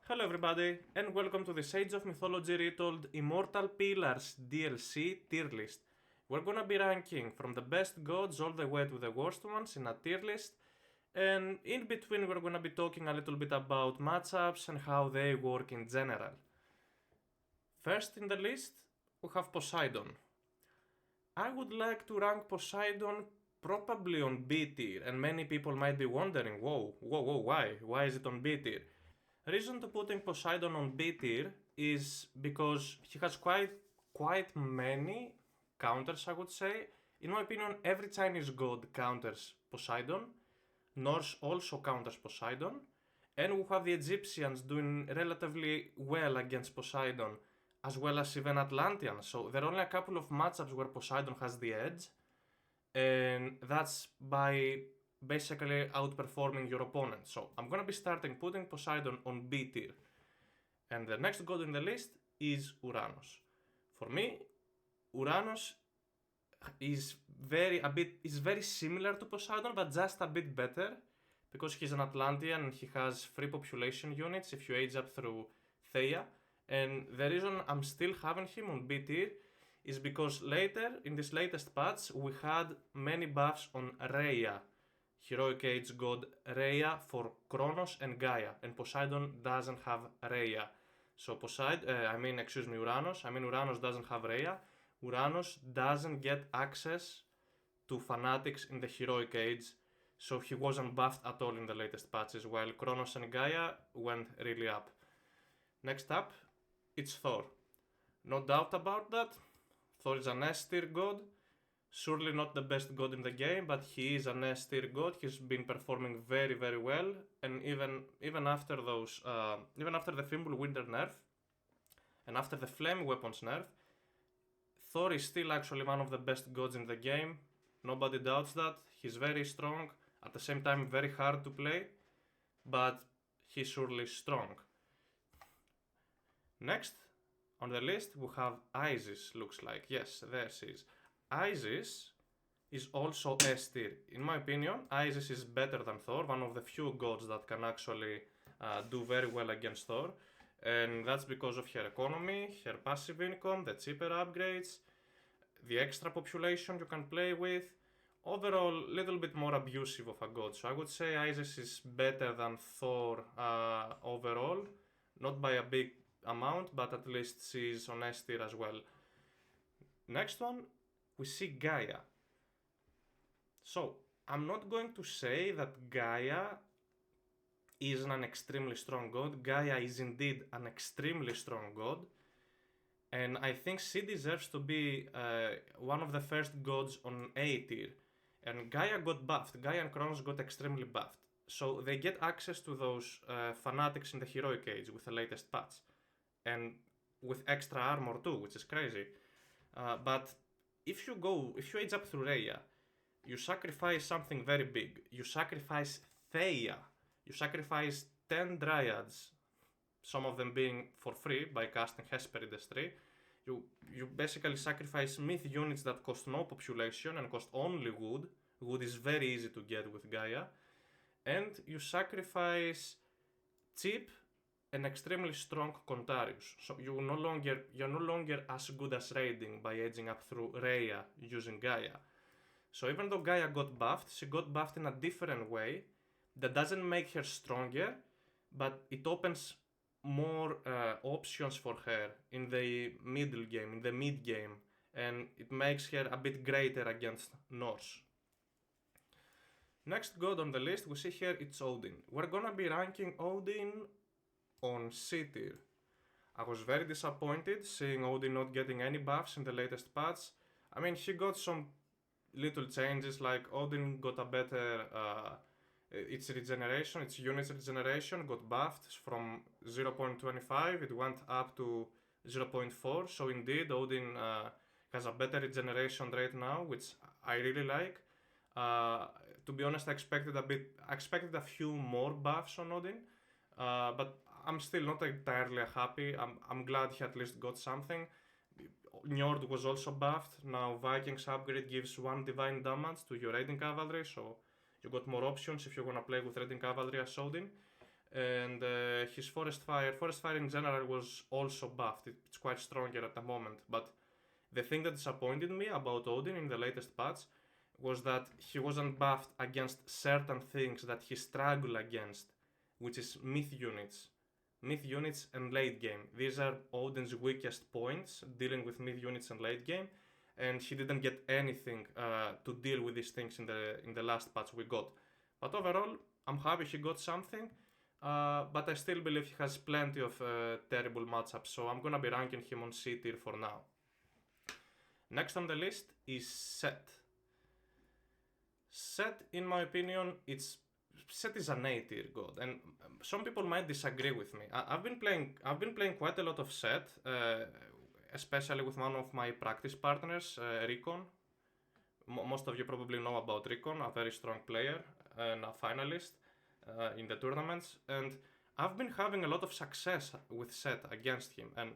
Hello everybody, and welcome to this Age of Mythology retold Immortal Pillars DLC tier list. We're gonna be ranking from the best gods all the way to the worst ones in a tier list, and in between we're gonna be talking a little bit about matchups and how they work in general. First in the list, we have Poseidon. I would like to rank Poseidon probably on B tier, and many people might be wondering, whoa, why? Why is it on B tier? Reason to putting Poseidon on B tier is because he has quite many counters, I would say. In my opinion, every Chinese god counters Poseidon. Norse also counters Poseidon. And we have the Egyptians doing relatively well against Poseidon, as well as even Atlanteans. So there are only a couple of matchups where Poseidon has the edge, and that's by basically outperforming your opponent. So I'm gonna be starting putting Poseidon on B tier. And the next god in the list is Uranos. For me, Uranos is very similar to Poseidon, but just a bit better because he's an Atlantean and he has free population units if you age up through Theia. And the reason I'm still having him on B tier is because later, in this latest patch, we had many buffs on Rhea, Heroic Age god Rhea for Kronos and Gaia, and Poseidon doesn't have Rhea. So Uranos doesn't have Rhea. Uranos doesn't get access to fanatics in the Heroic Age, so he wasn't buffed at all in the latest patches, while Kronos and Gaia went really up. Next up, it's Thor. No doubt about that. Thor is an S tier god. Surely not the best god in the game, but he is an S tier god. He's been performing very well, and even after the Fimbulwinter nerf, and after the Flame Weapons nerf, Thor is still actually one of the best gods in the game. Nobody doubts that. He's very strong, at the same time very hard to play, but he's surely strong. Next on the list we have Isis, looks like. Yes, there she is. Isis is also S tier. In my opinion, Isis is better than Thor, one of the few gods that can actually do very well against Thor. And that's because of her economy, her passive income, the cheaper upgrades, the extra population you can play with. Overall, little bit more abusive of a god. So I would say Isis is better than Thor overall. Not by a big amount, but at least she's on S tier as well. Next one, we see Gaia. So, I'm not going to say that Gaia is an extremely strong god. Gaia is indeed an extremely strong god, and I think she deserves to be one of the first gods on A tier. And Gaia got buffed. Gaia and Kronos got extremely buffed. So they get access to those fanatics in the Heroic Age with the latest patch. And with extra armor too, which is crazy. But if you age up through Rhea, you sacrifice something very big. You sacrifice Theia. You sacrifice 10 Dryads, some of them being for free by casting Hesperides 3. You basically sacrifice myth units that cost no population and cost only wood. Wood is very easy to get with Gaia. And you sacrifice cheap and extremely strong Contarius. So you're no longer as good as raiding by edging up through Rhea using Gaia. So even though Gaia got buffed, she got buffed in a different way that doesn't make her stronger, but it opens more options for her in the middle game, in the mid game, and it makes her a bit greater against Norse. Next god on the list we see here, it's Odin. We're gonna be ranking Odin on C tier. I was very disappointed seeing Odin not getting any buffs in the latest patch. I mean, he got some little changes, like Odin got a better its regeneration, its units regeneration got buffed from 0.25, it went up to 0.4. So indeed, Odin has a better regeneration rate now, which I really like. To be honest, I expected a few more buffs on Odin, but I'm still not entirely happy. I'm glad he at least got something. Njord was also buffed. Now Vikings upgrade gives 1 divine damage to your raiding cavalry, so you got more options if you wanna play with raiding cavalry as Odin. And his forest fire in general was also buffed. It's quite stronger at the moment. But the thing that disappointed me about Odin in the latest patch was that he wasn't buffed against certain things that he struggled against, which is myth units. Myth units and late game. These are Odin's weakest points, dealing with myth units and late game, and he didn't get anything to deal with these things in the last patch we got. But overall, I'm happy he got something, but I still believe he has plenty of terrible matchups, so I'm gonna be ranking him on C tier for now. Next on the list is Set. Set, in my opinion, Set is an A tier god, and some people might disagree with me. I've been playing quite a lot of Set, especially with one of my practice partners, Recon. Most of you probably know about Recon, a very strong player and a finalist in the tournaments, and I've been having a lot of success with Set against him, and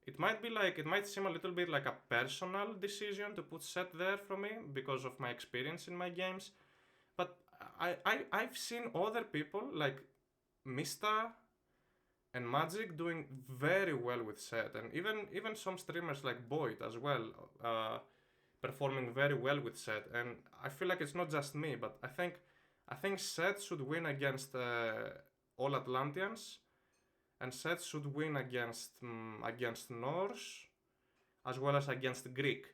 it might seem a little bit like a personal decision to put Set there for me because of my experience in my games, but I've seen other people like Mista and Magic doing very well with Set, and even some streamers like Boyd as well, performing very well with Set. And I feel like it's not just me, but I think Set should win against all Atlanteans, and Set should win against Norse as well as against Greek.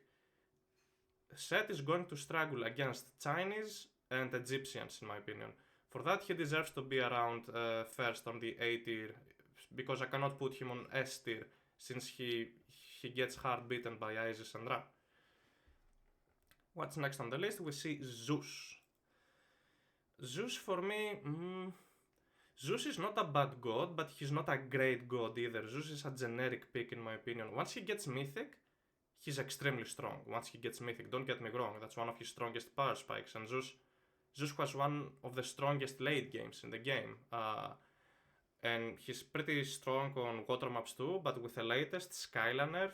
Set is going to struggle against Chinese and Egyptians, in my opinion. For that, he deserves to be around first on the A tier, because I cannot put him on S tier since he gets hard beaten by Isis and Ra. What's next on the list? We see Zeus. Zeus, for me, Zeus is not a bad god, but he's not a great god either. Zeus is a generic pick, in my opinion. Once he gets mythic, he's extremely strong. Once he gets mythic, don't get me wrong, that's one of his strongest power spikes, and Zeus has one of the strongest late games in the game. And he's pretty strong on water maps too, but with the latest Skyla nerf,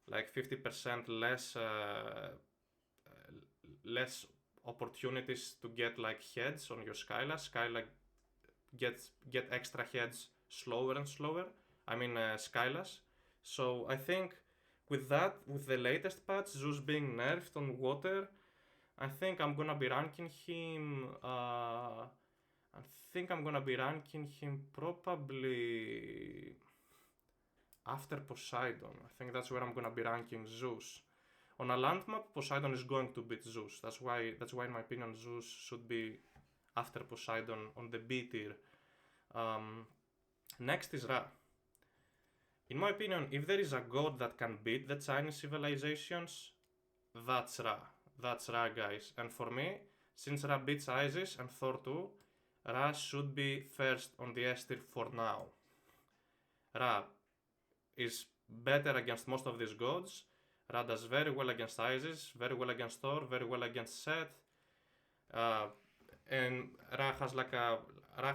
like 50% less opportunities to get like heads on your Skyla. Skyla get extra heads slower and slower. Skylas. So I think with the latest patch, Zeus being nerfed on water, I think I'm gonna be ranking him. Probably after Poseidon. I think that's where I'm gonna be ranking Zeus. On a land map, Poseidon is going to beat Zeus. That's why, in my opinion, Zeus should be after Poseidon on the B tier. Next is Ra. In my opinion, if there is a god that can beat the Chinese civilizations, that's Ra. That's Ra, guys. And for me, since Ra beats Isis and Thor too, Ra should be first on the S tier for now. Ra is better against most of these gods. Ra does very well against Isis, very well against Thor, very well against Set. And Ra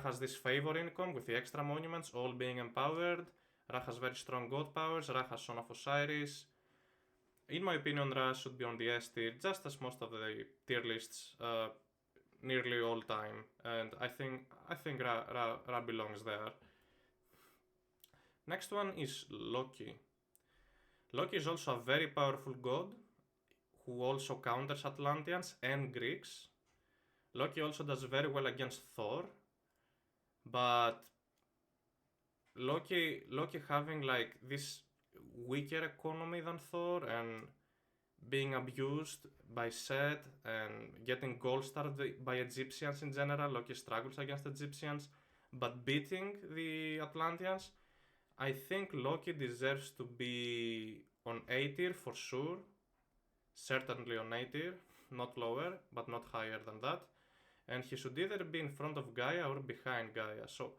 has this favor income with the extra monuments all being empowered. Ra has very strong god powers. Ra has Son of Osiris. In my opinion, Ra should be on the S tier, just as most of the tier lists nearly all time. And I think Ra belongs there. Next one is Loki. Loki is also a very powerful god who also counters Atlanteans and Greeks. Loki also does very well against Thor, but Loki having like this weaker economy than Thor and being abused by Set and getting gold starred by Egyptians in general. Loki struggles against Egyptians, but beating the Atlanteans, I think Loki deserves to be on A tier for sure. Certainly on A tier, not lower, but not higher than that. And he should either be in front of Gaia or behind Gaia. So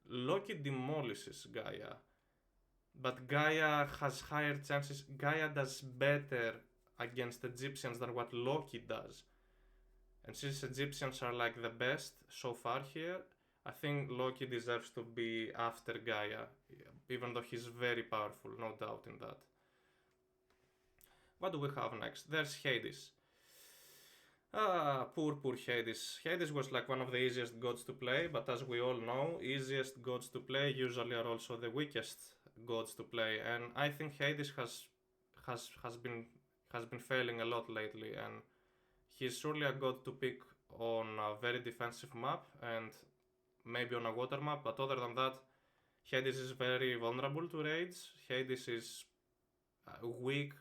Loki demolishes Gaia, but Gaia has higher chances. Gaia does better against Egyptians than what Loki does. And since Egyptians are like the best so far here, I think Loki deserves to be after Gaia, even though he's very powerful, no doubt in that. What do we have next? There's Hades. Poor Hades. Hades was like one of the easiest gods to play, but as we all know, easiest gods to play usually are also the weakest gods to play, and I think Hades has has been has been failing a lot lately, and he's surely a god to pick on a very defensive map and maybe on a water map, but other than that, Hades is very vulnerable to raids. Hades is weak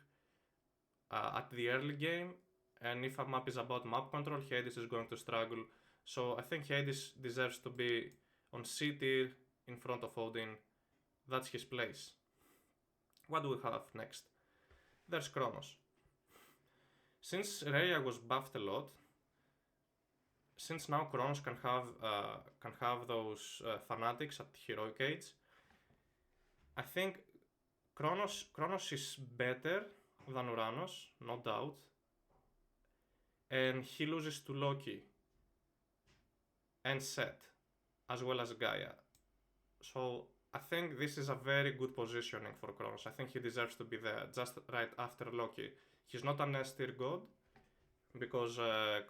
at the early game, and if a map is about map control, Hades is going to struggle. So I think Hades deserves to be on C tier in front of Odin. That's his place. What do we have next? There's Kronos. Since Rhea was buffed a lot, since now Kronos can have those fanatics at heroic age, I think Kronos is better than Uranos, no doubt, and he loses to Loki and Set, as well as Gaia. So I think this is a very good positioning for Kronos. I think he deserves to be there, just right after Loki. He's not an S tier god, because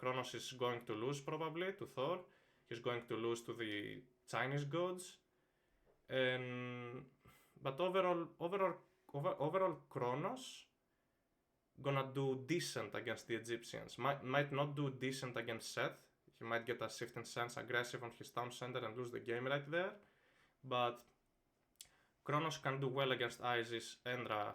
Kronos is going to lose probably to Thor. He's going to lose to the Chinese gods, and but overall Kronos gonna do decent against the Egyptians. Might not do decent against Seth. He might get a Shifting Sense aggressive on his town center and lose the game right there. But Kronos can do well against Isis and Ra.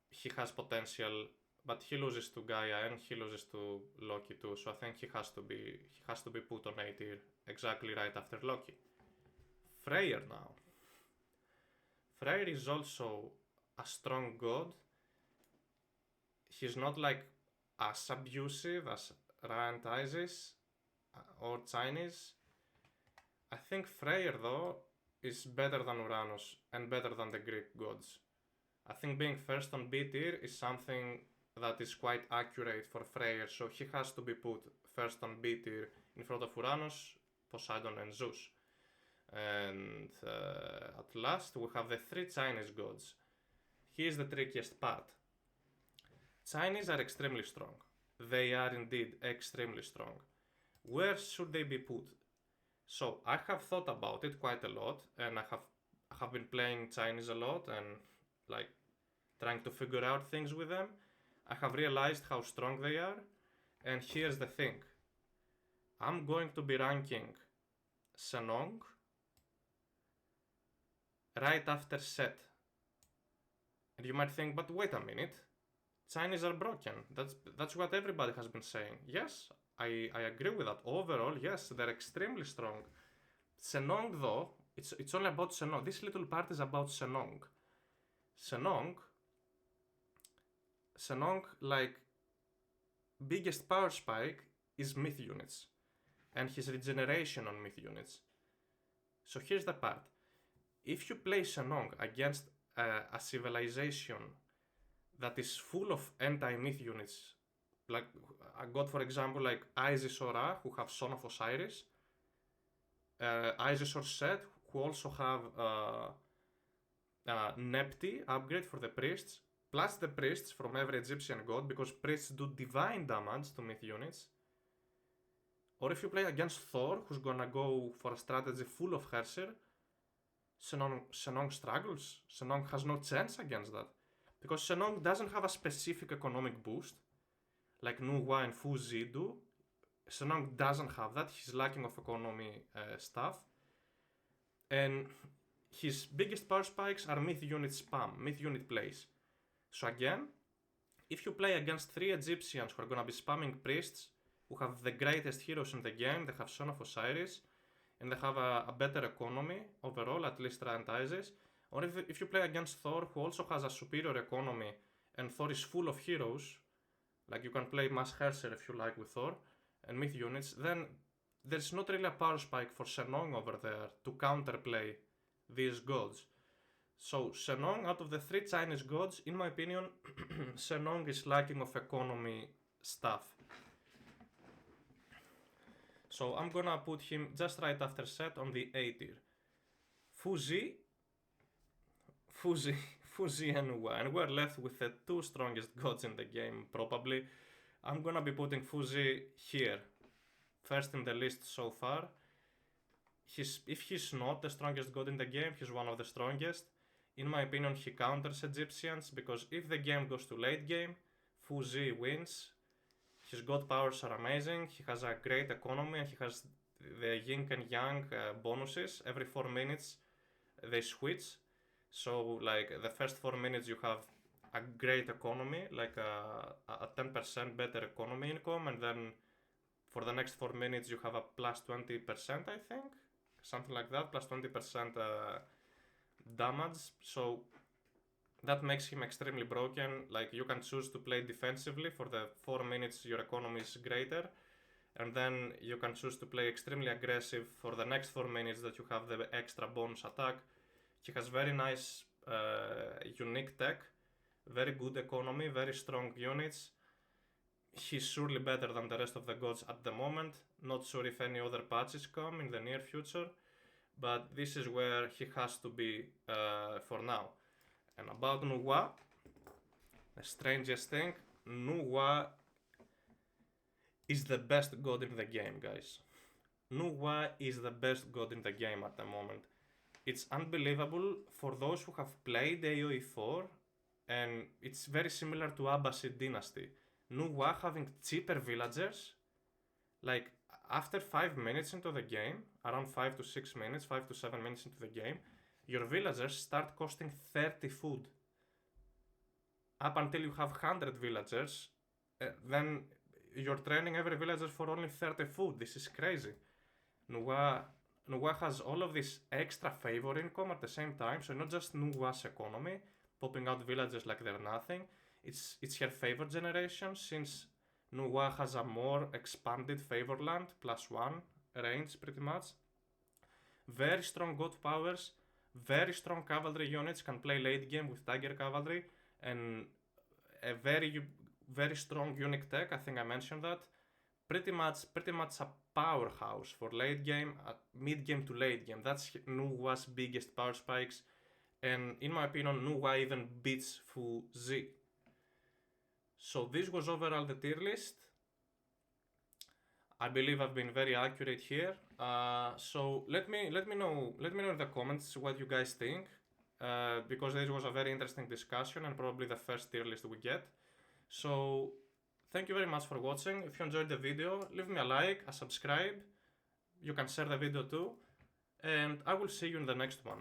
He has potential, but he loses to Gaia and he loses to Loki too. So I think he has to be put on A tier exactly right after Loki. Freyr now. Freyr is also a strong god. He's not like as abusive as Ra and Isis or Chinese. I think Freyr though is better than Uranos and better than the Greek gods. I think being first on B tier is something that is quite accurate for Freyr, so he has to be put first on B tier in front of Uranos, Poseidon and Zeus. And at last we have the three Chinese gods. Here's the trickiest part. Chinese are extremely strong. They are indeed extremely strong. Where should they be put? So I have thought about it quite a lot, and I have been playing Chinese a lot and like trying to figure out things with them. I have realized how strong they are, and here's the thing. I'm going to be ranking Senong right after Set. And you might think, but wait a minute, Chinese are broken. That's what everybody has been saying. Yes, I agree with that. Overall, yes, they're extremely strong. Senong though, it's only about Senong. This little part is about Senong. Senong, like, biggest power spike is myth units, and his regeneration on myth units. So here's the part. If you play Senong against a civilization that is full of anti-myth units, like a god for example like Isis or Ra, who have Son of Osiris, Isis or Set, who also have Nepti upgrade for the priests, plus the priests from every Egyptian god, because priests do divine damage to myth units. Or if you play against Thor, who's gonna go for a strategy full of Herser, Senong struggles. Senong has no chance against that. Because Senong doesn't have a specific economic boost, like Nuwa and Fu Zi do. Senong doesn't have that, he's lacking of economy stuff. And his biggest power spikes are myth unit spam, myth unit plays. So again, if you play against three Egyptians who are gonna be spamming priests, who have the greatest heroes in the game, they have Son of Osiris, and they have a better economy overall, at least Ra and Isis. Or if you play against Thor, who also has a superior economy, and Thor is full of heroes, like you can play Mass Herser if you like with Thor, and myth units, then there's not really a power spike for Senong over there to counterplay these gods. So Senong, out of the three Chinese gods, in my opinion, Senong is lacking of economy stuff. So I'm gonna put him just right after Set on the A tier. Fuzi and Nuwa, and we're left with the two strongest gods in the game, probably. I'm gonna be putting Fuzi here, first in the list so far. If he's not the strongest god in the game, he's one of the strongest. In my opinion, he counters Egyptians, because if the game goes to late game, Fuzi wins. His god powers are amazing, he has a great economy, and he has the yin and yang bonuses. Every 4 minutes they switch. So like the first 4 minutes you have a great economy, like a 10% better economy income, and then for the next 4 minutes you have a plus 20%, I think, something like that, plus 20% damage. So that makes him extremely broken. Like you can choose to play defensively for the 4 minutes your economy is greater, and then you can choose to play extremely aggressive for the next 4 minutes that you have the extra bonus attack. He has very nice unique tech, very good economy, very strong units. He's surely better than the rest of the gods at the moment. Not sure if any other patches come in the near future, but this is where he has to be for now. And about Nuwa, the strangest thing, Nuwa is the best god in the game, guys. Nuwa is the best god in the game at the moment. It's unbelievable for those who have played AoE 4, and it's very similar to Abbasid Dynasty. Nuwa having cheaper villagers, like after 5 minutes into the game, around 5 to 6 minutes, 5 to 7 minutes into the game, your villagers start costing 30 food. Up until you have 100 villagers, then you're training every villager for only 30 food. This is crazy. Nuwa has all of this extra favor income at the same time, so not just Nuwa's economy, popping out villagers like they're nothing, it's her favor generation, since Nuwa has a more expanded favor land, +1 range pretty much. Very strong god powers, very strong cavalry units, can play late game with tiger cavalry, and a very strong unique tech, I think I mentioned that. Pretty much a powerhouse for late game, mid game to late game. That's Nuwa's biggest power spikes, and in my opinion, Nuwa even beats Fuzi. So this was overall the tier list. I believe I've been very accurate here. So let me know in the comments what you guys think, because this was a very interesting discussion and probably the first tier list we get. So thank you very much for watching. If you enjoyed the video, leave me a like, a subscribe. You can share the video too, and I will see you in the next one.